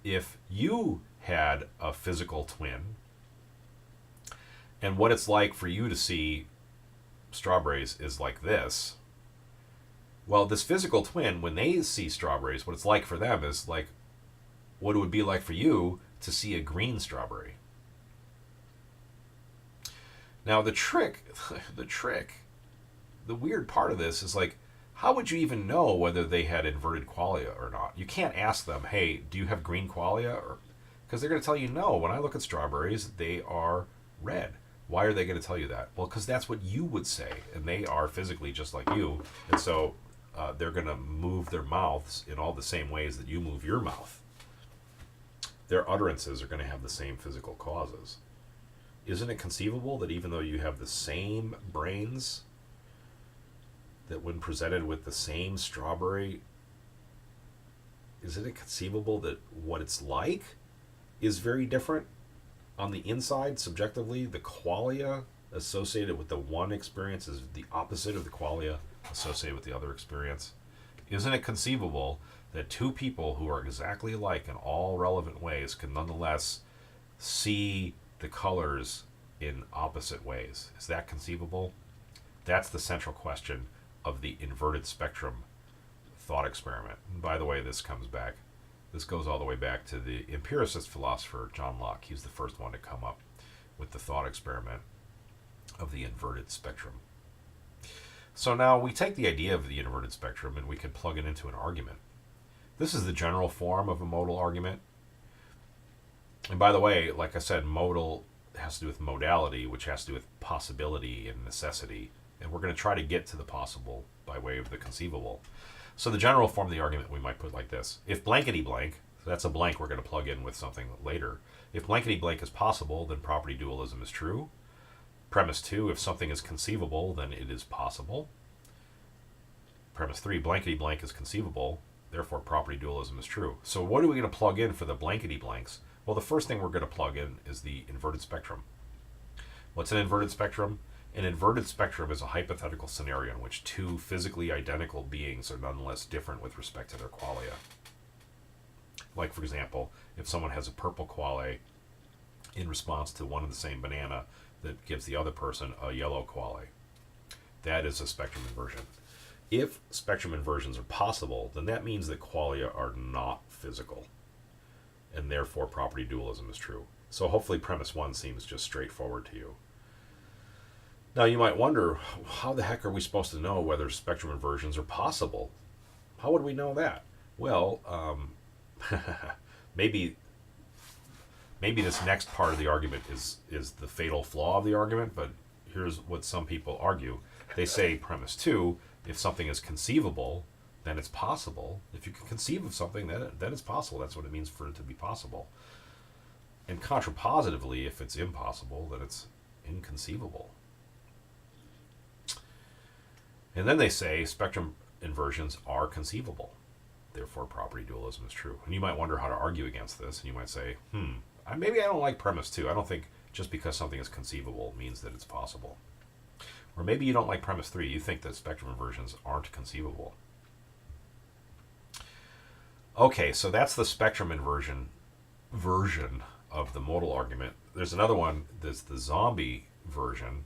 if you had a physical twin, and what it's like for you to see strawberries is like this, well, this physical twin, when they see strawberries, what it's like for them is like what it would be like for you to see a green strawberry. Now, the weird part of this is like, how would you even know whether they had inverted qualia or not? You can't ask them, hey, do you have green qualia? Or because they're going to tell you, no, when I look at strawberries, they are red. Why are they going to tell you that? Well, because that's what you would say, and they are physically just like you, and so they're going to move their mouths in all the same ways that you move your mouth. Their utterances are going to have the same physical causes. Isn't it conceivable that even though you have the same brains, that when presented with the same strawberry, isn't it conceivable that what it's like is very different? On the inside, subjectively, the qualia associated with the one experience is the opposite of the qualia associated with the other experience. Isn't it conceivable that two people who are exactly alike in all relevant ways can nonetheless see the colors in opposite ways? Is that conceivable? That's the central question of the inverted spectrum thought experiment. And by the way, this goes all the way back to the empiricist philosopher John Locke. He's the first one to come up with the thought experiment of the inverted spectrum. So now we take the idea of the inverted spectrum and we can plug it into an argument. This is the general form of a modal argument. And by the way, like I said, modal has to do with modality, which has to do with possibility and necessity. And we're going to try to get to the possible by way of the conceivable. So the general form of the argument we might put like this. If blankety blank, so that's a blank we're going to plug in with something later. If blankety blank is possible, then property dualism is true. Premise 2, if something is conceivable, then it is possible. Premise 3, blankety blank is conceivable, therefore property dualism is true. So what are we going to plug in for the blankety blanks? Well, the first thing we're going to plug in is the inverted spectrum. What's an inverted spectrum? An inverted spectrum is a hypothetical scenario in which two physically identical beings are nonetheless different with respect to their qualia. Like, for example, if someone has a purple qualia in response to one and the same banana that gives the other person a yellow qualia, that is a spectrum inversion. If spectrum inversions are possible, then that means that qualia are not physical. and therefore property dualism is true. So hopefully premise 1 seems just straightforward to you. Now you might wonder, how the heck are we supposed to know whether spectrum inversions are possible? How would we know that? Well, maybe this next part of the argument is the fatal flaw of the argument, but here's what some people argue. They say premise 2, if something is conceivable, then it's possible. If you can conceive of something, then it's possible. That's what it means for it to be possible. And contrapositively, if it's impossible, then it's inconceivable. And then they say spectrum inversions are conceivable. Therefore, property dualism is true. And you might wonder how to argue against this. And you might say, maybe I don't like premise 2. I don't think just because something is conceivable means that it's possible. Or maybe you don't like premise 3. You think that spectrum inversions aren't conceivable. Okay, so that's the spectrum inversion version of the modal argument. There's another one that's the zombie version.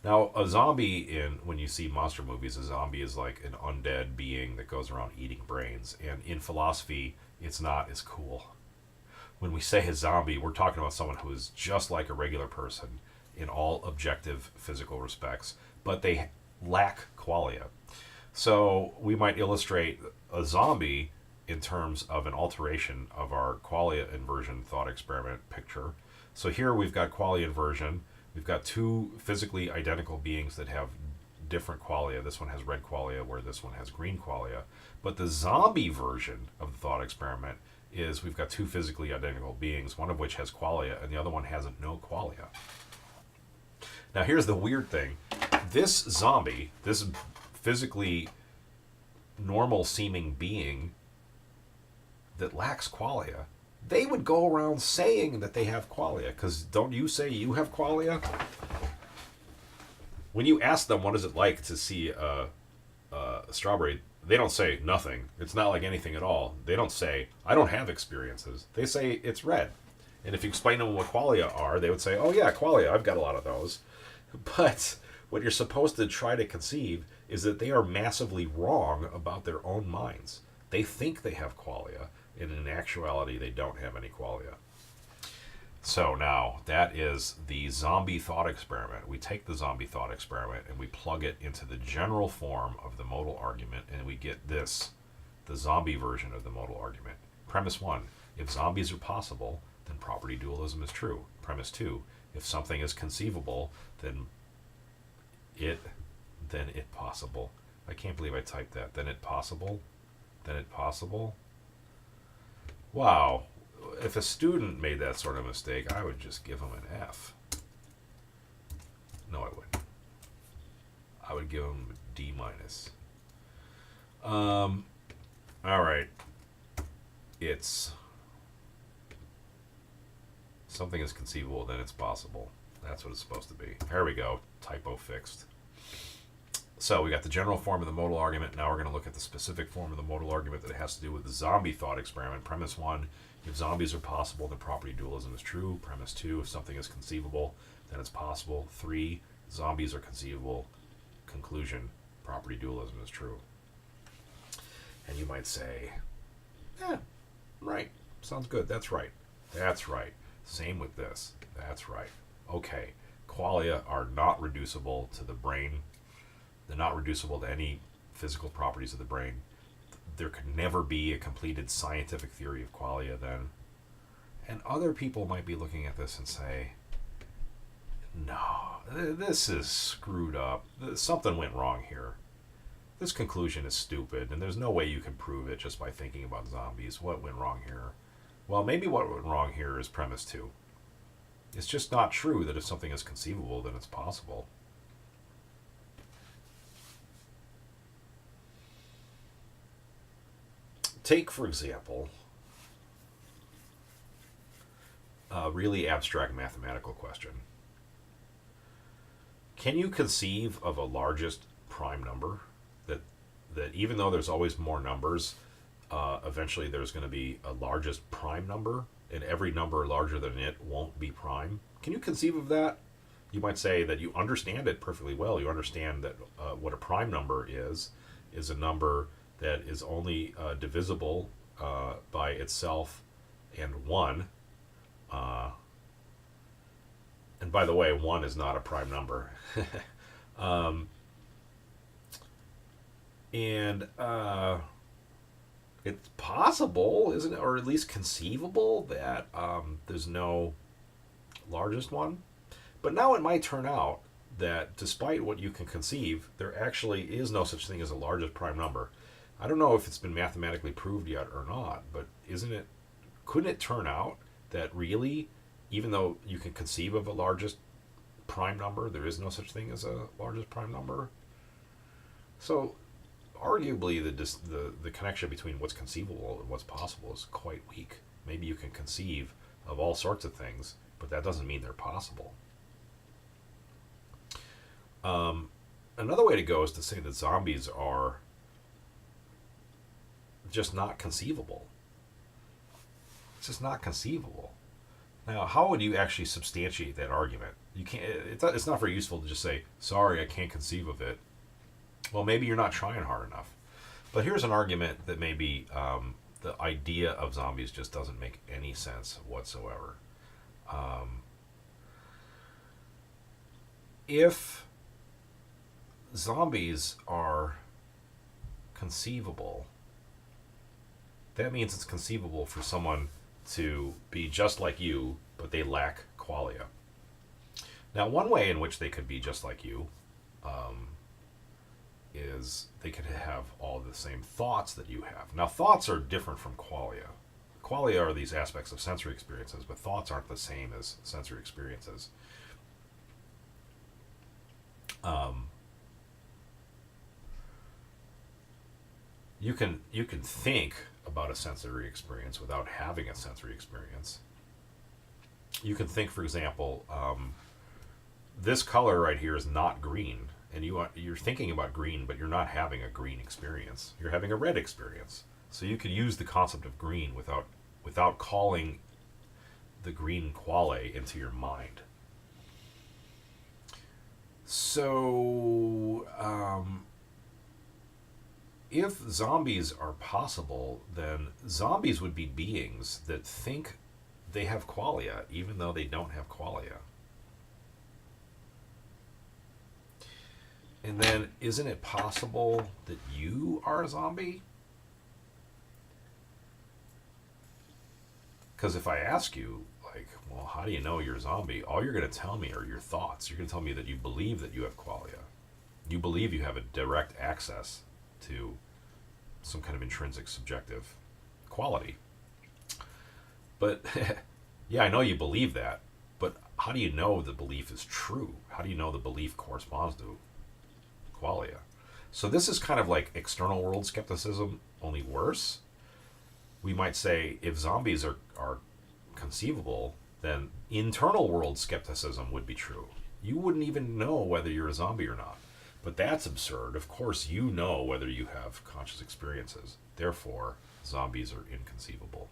Now, a zombie, when you see monster movies, a zombie is like an undead being that goes around eating brains. And in philosophy, it's not as cool. When we say a zombie, we're talking about someone who is just like a regular person in all objective physical respects, but they lack qualia. So we might illustrate a zombie in terms of an alteration of our qualia inversion thought experiment picture. So here we've got qualia inversion. We've got two physically identical beings that have different qualia. This one has red qualia where this one has green qualia. But the zombie version of the thought experiment is we've got two physically identical beings, one of which has qualia and the other one has no qualia. Now here's the weird thing. This zombie, this physically normal seeming being that lacks qualia, they would go around saying that they have qualia, because don't you say you have qualia? When you ask them what is it like to see a strawberry, they don't say nothing. It's not like anything at all. They don't say, I don't have experiences. They say it's red. And if you explain to them what qualia are, they would say, oh yeah, qualia, I've got a lot of those. But what you're supposed to try to conceive is that they are massively wrong about their own minds. They think they have qualia, and in actuality, they don't have any qualia. So now, that is the zombie thought experiment. We take the zombie thought experiment and we plug it into the general form of the modal argument, and we get this, the zombie version of the modal argument. Premise 1, if zombies are possible, then property dualism is true. Premise 2, if something is conceivable, then it possible. I can't believe I typed that. Then it possible? Wow. If a student made that sort of mistake, I would just give him an F. No, I wouldn't. I would give him a D minus. All right. It's something is conceivable, then it's possible. That's what it's supposed to be. There we go. Typo fixed. So we got the general form of the modal argument. Now we're going to look at the specific form of the modal argument that has to do with the zombie thought experiment. Premise 1, if zombies are possible, then property dualism is true. Premise 2, if something is conceivable, then it's possible. 3, zombies are conceivable. Conclusion, property dualism is true. And you might say, right. Sounds good. That's right. That's right. Same with this. That's right. Okay. Qualia are not reducible to the brain. They're not reducible to any physical properties of the brain. There could never be a completed scientific theory of qualia then. And other people might be looking at this and say, no, this is screwed up. Something went wrong here. This conclusion is stupid, and there's no way you can prove it just by thinking about zombies. What went wrong here? Well, maybe what went wrong here is premise 2. It's just not true that if something is conceivable, then it's possible. Take, for example, a really abstract mathematical question. Can you conceive of a largest prime number that even though there's always more numbers, eventually there's going to be a largest prime number, and every number larger than it won't be prime? Can you conceive of that? You might say that you understand it perfectly well. You understand that what a prime number is a number that is only divisible by itself and 1. And by the way, 1 is not a prime number. um, and it's possible, isn't it, or at least conceivable, that there's no largest one. But now it might turn out that despite what you can conceive, there actually is no such thing as a largest prime number. I don't know if it's been mathematically proved yet or not, but couldn't it turn out that really, even though you can conceive of a largest prime number, there is no such thing as a largest prime number? So arguably the connection between what's conceivable and what's possible is quite weak. Maybe you can conceive of all sorts of things, but that doesn't mean they're possible. Another way to go is to say that zombies are just not conceivable. It's just not conceivable. Now, how would you actually substantiate that argument? You can't. It's not very useful to just say, "Sorry, I can't conceive of it." Well, maybe you're not trying hard enough. But here's an argument that maybe the idea of zombies just doesn't make any sense whatsoever. If zombies are conceivable, that means it's conceivable for someone to be just like you, but they lack qualia. Now, one way in which they could be just like you is they could have all the same thoughts that you have. Now, thoughts are different from qualia. Qualia are these aspects of sensory experiences, but thoughts aren't the same as sensory experiences. You can think about a sensory experience without having a sensory experience. You can think, for example, this color right here is not green, and you're thinking about green, but you're not having a green experience. You're having a red experience. So you could use the concept of green without calling the green quale into your mind. So, if zombies are possible, then zombies would be beings that think they have qualia, even though they don't have qualia. And then, isn't it possible that you are a zombie? Because if I ask you, like, well, how do you know you're a zombie? All you're going to tell me are your thoughts. You're going to tell me that you believe that you have qualia. You believe you have a direct access to some kind of intrinsic subjective quality. But, yeah, I know you believe that, but how do you know the belief is true? How do you know the belief corresponds to qualia? So this is kind of like external world skepticism, only worse. We might say if zombies are conceivable, then internal world skepticism would be true. You wouldn't even know whether you're a zombie or not. But that's absurd. Of course, you know whether you have conscious experiences. Therefore, zombies are inconceivable.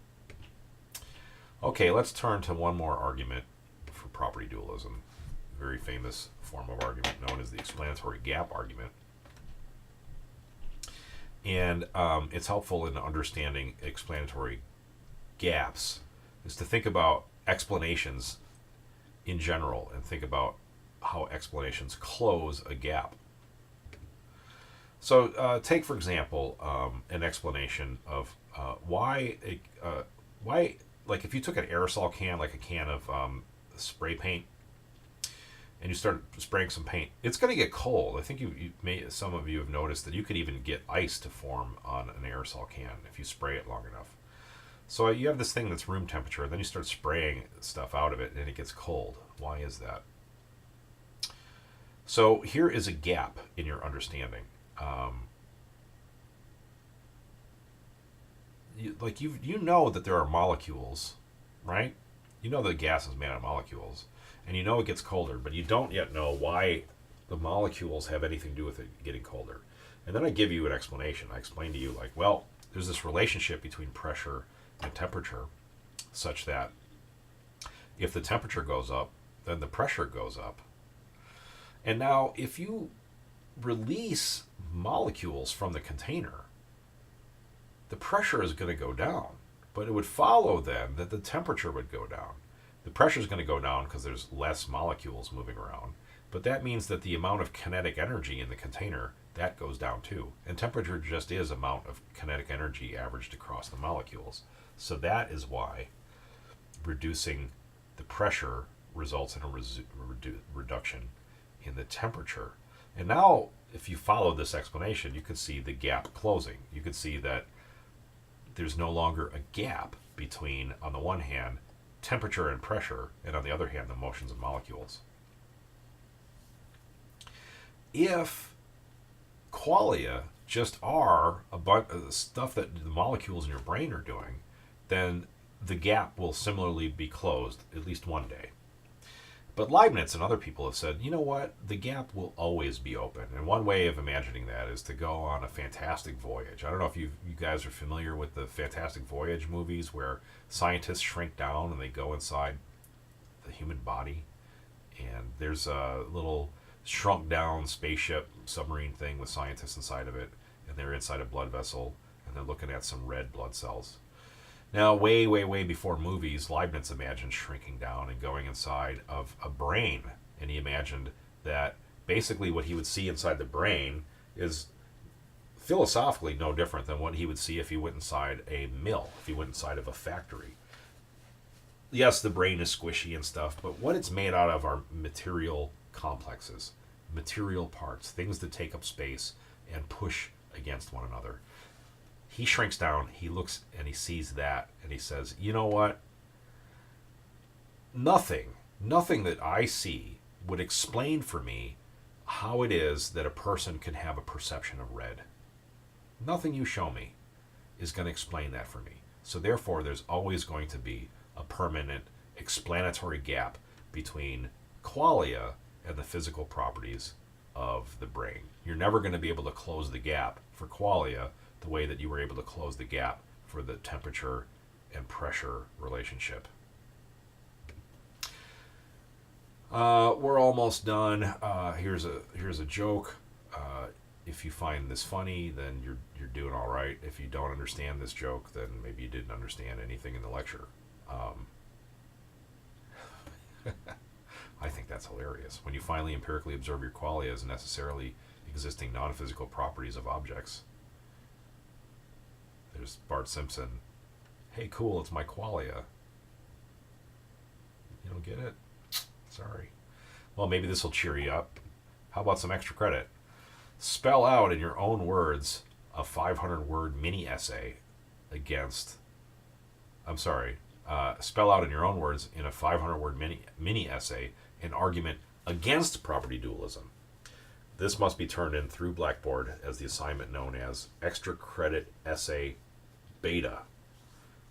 Okay, let's turn to one more argument for property dualism. A very famous form of argument known as the explanatory gap argument. And it's helpful in understanding explanatory gaps is to think about explanations in general and think about how explanations close a gap. So take, for example, an explanation of why, like if you took an aerosol can, like a can of spray paint, and you start spraying some paint, it's going to get cold. I think some of you have noticed that you could even get ice to form on an aerosol can if you spray it long enough. So you have this thing that's room temperature, then you start spraying stuff out of it, and it gets cold. Why is that? So here is a gap in your understanding. You know that there are molecules, right? You know that gas is made out of molecules, and you know it gets colder, but you don't yet know why the molecules have anything to do with it getting colder. And then I give you an explanation. I explain to you, like, well, there's this relationship between pressure and temperature such that if the temperature goes up, then the pressure goes up. And now, if you release molecules from the container, the pressure is going to go down, But it would follow then that the temperature would go down. The pressure is going to go down because there's less molecules moving around. But that means that the amount of kinetic energy in the container, that goes down too. And temperature just is amount of kinetic energy averaged across the molecules. So that is why reducing the pressure results in a reduction in the temperature. And now, if you follow this explanation, you could see the gap closing. You could see that there's no longer a gap between, on the one hand, temperature and pressure, and on the other hand, the motions of molecules. If qualia just are a bunch of the stuff that the molecules in your brain are doing, then the gap will similarly be closed at least one day. But Leibniz and other people have said, you know what, the gap will always be open. And one way of imagining that is to go on a fantastic voyage. I don't know if you guys are familiar with the Fantastic Voyage movies where scientists shrink down and they go inside the human body. And there's a little shrunk down spaceship submarine thing with scientists inside of it. And they're inside a blood vessel and they're looking at some red blood cells. Now, way, way, way before movies, Leibniz imagined shrinking down and going inside of a brain. And he imagined that basically what he would see inside the brain is philosophically no different than what he would see if he went inside a mill, if he went inside of a factory. Yes, the brain is squishy and stuff, but what it's made out of are material complexes, material parts, things that take up space and push against one another. He shrinks down, he looks and he sees that, and he says, you know what? Nothing that I see would explain for me how it is that a person can have a perception of red. Nothing you show me is going to explain that for me. So therefore, there's always going to be a permanent explanatory gap between qualia and the physical properties of the brain. You're never going to be able to close the gap for qualia the way that you were able to close the gap for the temperature and pressure relationship. We're almost done. Here's a joke. If you find this funny, then you're doing all right. If you don't understand this joke, then maybe you didn't understand anything in the lecture. I think that's hilarious. When you finally empirically observe your qualia as necessarily existing non-physical properties of objects. There's Bart Simpson. Hey, cool, it's my qualia. You don't get it? Sorry. Well, maybe this will cheer you up. How about some extra credit? Spell out in your own words a 500-word mini essay against... spell out in your own words in a 500-word mini essay an argument against property dualism. This must be turned in through Blackboard as the assignment known as Extra Credit Essay Beta.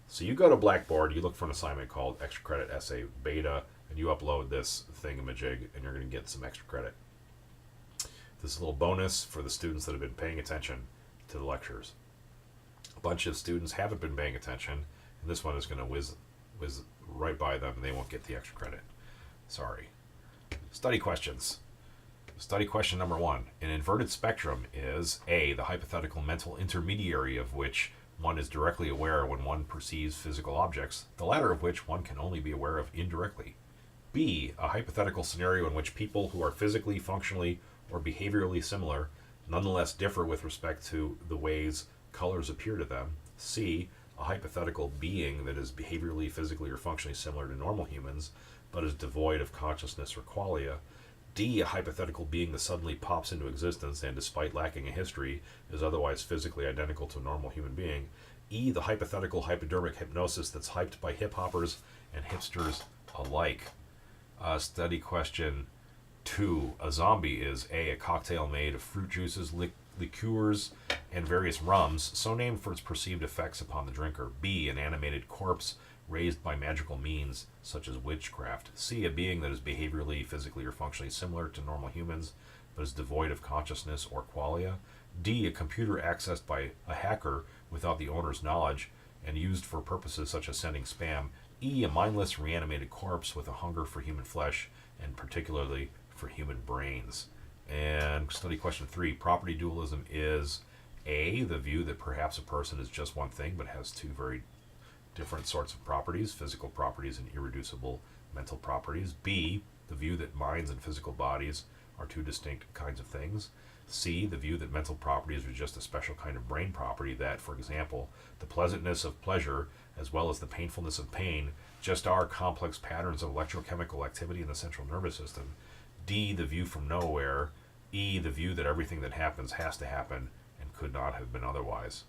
So you go to Blackboard, you look for an assignment called Extra Credit Essay Beta, and you upload this thingamajig, and you're going to get some extra credit. This is a little bonus for the students that have been paying attention to the lectures. A bunch of students haven't been paying attention, and this one is going to whiz right by them, and they won't get the extra credit. Sorry. Study questions. Study question number 1. An inverted spectrum is A, the hypothetical mental intermediary of which one is directly aware when one perceives physical objects, the latter of which one can only be aware of indirectly. B, a hypothetical scenario in which people who are physically, functionally, or behaviorally similar nonetheless differ with respect to the ways colors appear to them. C, a hypothetical being that is behaviorally, physically, or functionally similar to normal humans, but is devoid of consciousness or qualia. D, a hypothetical being that suddenly pops into existence and, despite lacking a history, is otherwise physically identical to a normal human being. E, the hypothetical hypodermic hypnosis that's hyped by hip-hoppers and hipsters alike. Study question 2. A zombie is A, a cocktail made of fruit juices, liqueurs, and various rums, so named for its perceived effects upon the drinker. B, an animated corpse raised by magical means, such as witchcraft. C, a being that is behaviorally, physically, or functionally similar to normal humans, but is devoid of consciousness or qualia. D, a computer accessed by a hacker without the owner's knowledge and used for purposes such as sending spam. E, a mindless, reanimated corpse with a hunger for human flesh, and particularly for human brains. And study question 3. Property dualism is A, the view that perhaps a person is just one thing but has two very different sorts of properties, physical properties and irreducible mental properties. B, the view that minds and physical bodies are two distinct kinds of things. C, the view that mental properties are just a special kind of brain property that, for example, the pleasantness of pleasure as well as the painfulness of pain just are complex patterns of electrochemical activity in the central nervous system. D, the view from nowhere. E, the view that everything that happens has to happen and could not have been otherwise.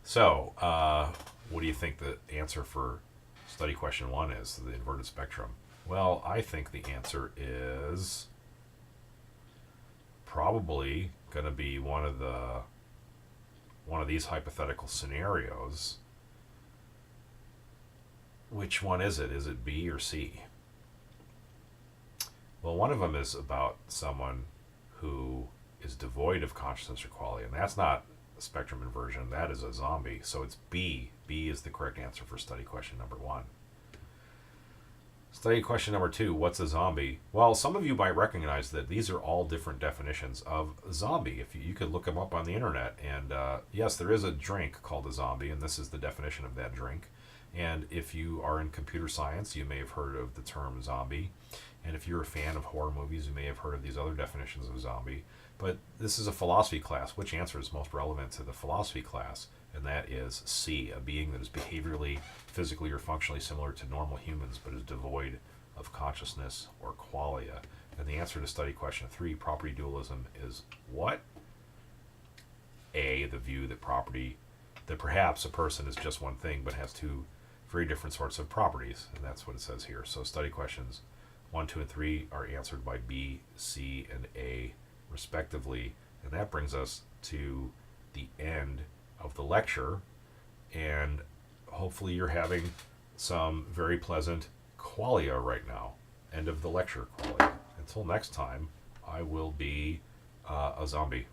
So, what do you think the answer for study question 1 is, the inverted spectrum? Well, I think the answer is probably going to be one of these hypothetical scenarios. Which one is it? Is it B or C? Well, one of them is about someone who is devoid of consciousness or qualia, and that's not a spectrum inversion, that is a zombie. So it's B. B is the correct answer for study question number 1. Study question number 2, what's a zombie? Well, some of you might recognize that these are all different definitions of zombie. If you could look them up on the internet, and yes, there is a drink called a zombie, and this is the definition of that drink. And if you are in computer science, you may have heard of the term zombie. And if you're a fan of horror movies, you may have heard of these other definitions of zombie. But this is a philosophy class. Which answer is most relevant to the philosophy class? And that is C, a being that is behaviorally, physically, or functionally similar to normal humans, but is devoid of consciousness or qualia. And the answer to study question 3, property dualism, is what? A, the view that perhaps a person is just one thing, but has two very different sorts of properties. And that's what it says here. So study questions 1, 2, and 3 are answered by B, C, and A, respectively. And that brings us to the end of the lecture, and hopefully you're having some very pleasant qualia right now. End of the lecture, qualia. Until next time, I will be a zombie.